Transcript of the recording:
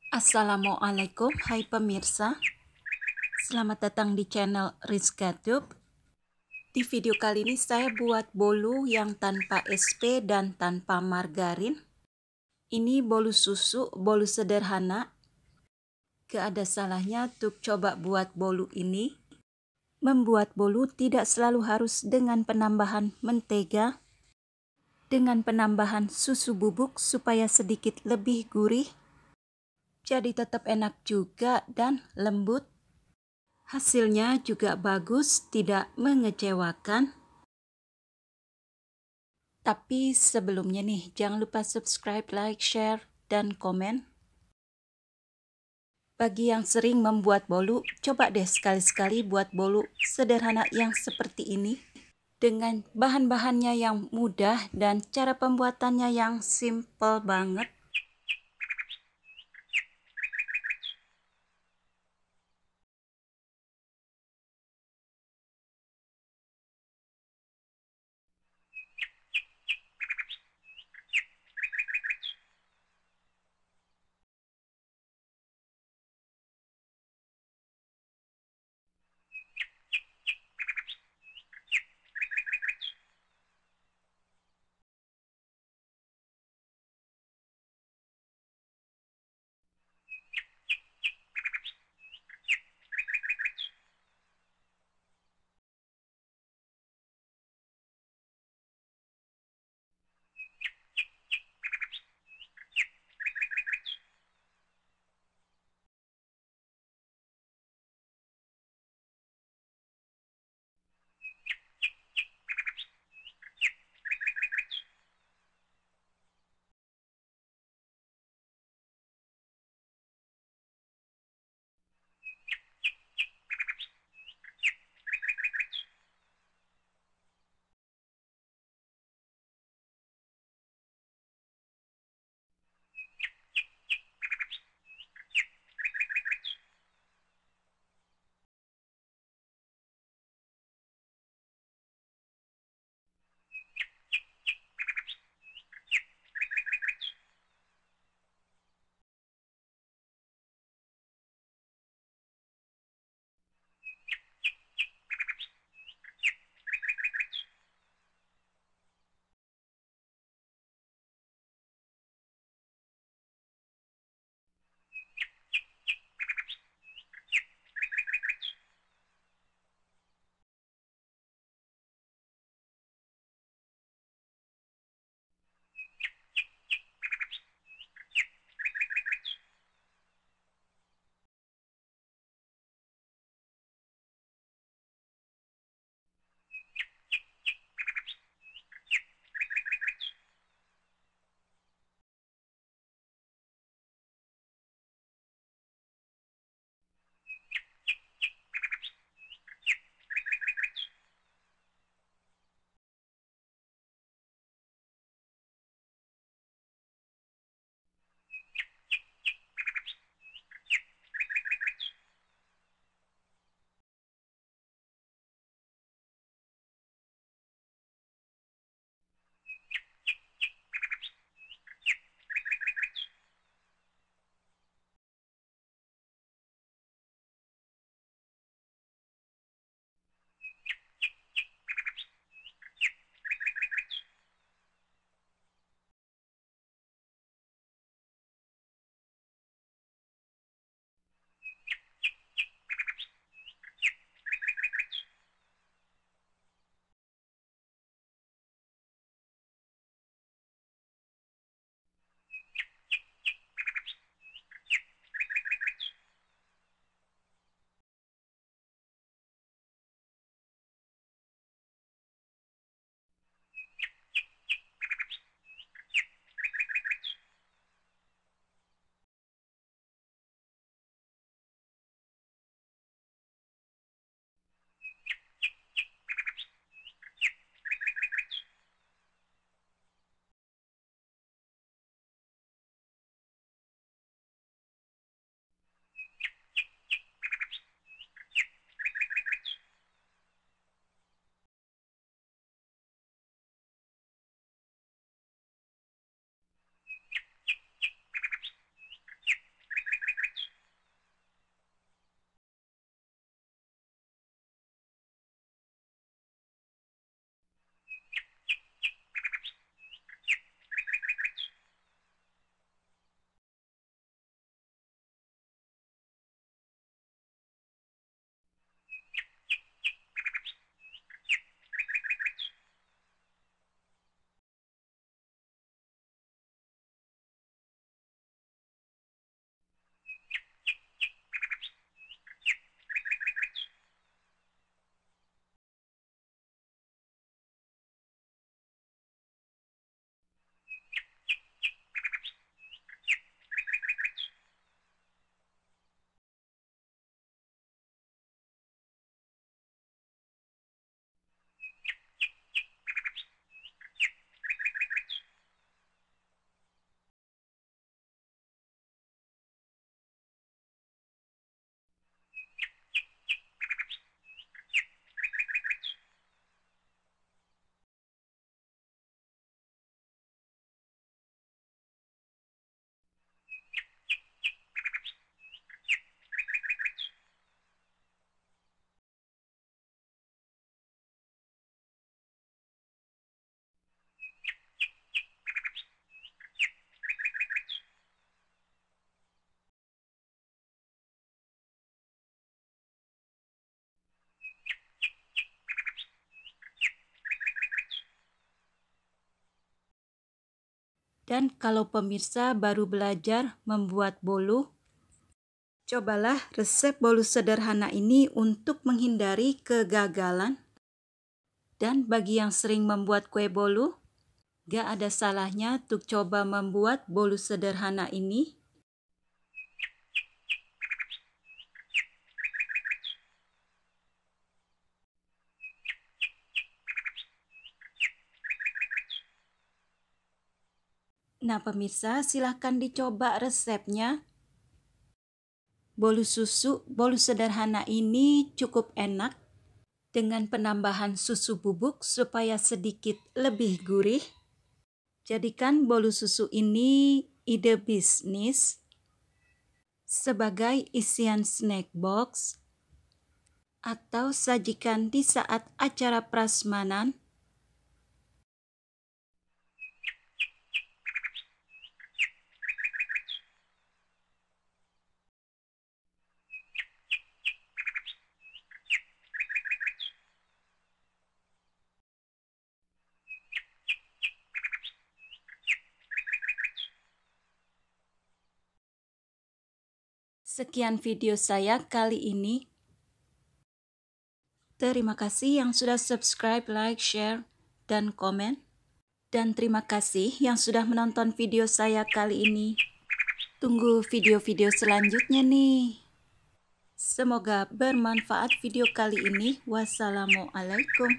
Assalamualaikum, hai pemirsa. Selamat datang di channel Rizka Tube. Di video kali ini saya buat bolu yang tanpa SP dan tanpa margarin. Ini bolu susu, bolu sederhana. Gak ada salahnya untuk coba buat bolu ini. Membuat bolu tidak selalu harus dengan penambahan mentega, dengan penambahan susu bubuk supaya sedikit lebih gurih. Jadi tetap enak juga dan lembut. Hasilnya juga bagus, tidak mengecewakan. Tapi sebelumnya nih, jangan lupa subscribe, like, share, dan komen. Bagi yang sering membuat bolu, coba deh sekali-sekali buat bolu sederhana yang seperti ini. Dengan bahan-bahannya yang mudah dan cara pembuatannya yang simple banget. Dan kalau pemirsa baru belajar membuat bolu, cobalah resep bolu sederhana ini untuk menghindari kegagalan. Dan bagi yang sering membuat kue bolu, gak ada salahnya untuk coba membuat bolu sederhana ini. Nah pemirsa, silahkan dicoba resepnya. Bolu susu, bolu sederhana ini cukup enak dengan penambahan susu bubuk supaya sedikit lebih gurih. Jadikan bolu susu ini ide bisnis sebagai isian snack box atau sajikan di saat acara prasmanan. Sekian video saya kali ini. Terima kasih yang sudah subscribe, like, share, dan komen. Dan terima kasih yang sudah menonton video saya kali ini. Tunggu video-video selanjutnya nih. Semoga bermanfaat video kali ini. Wassalamualaikum.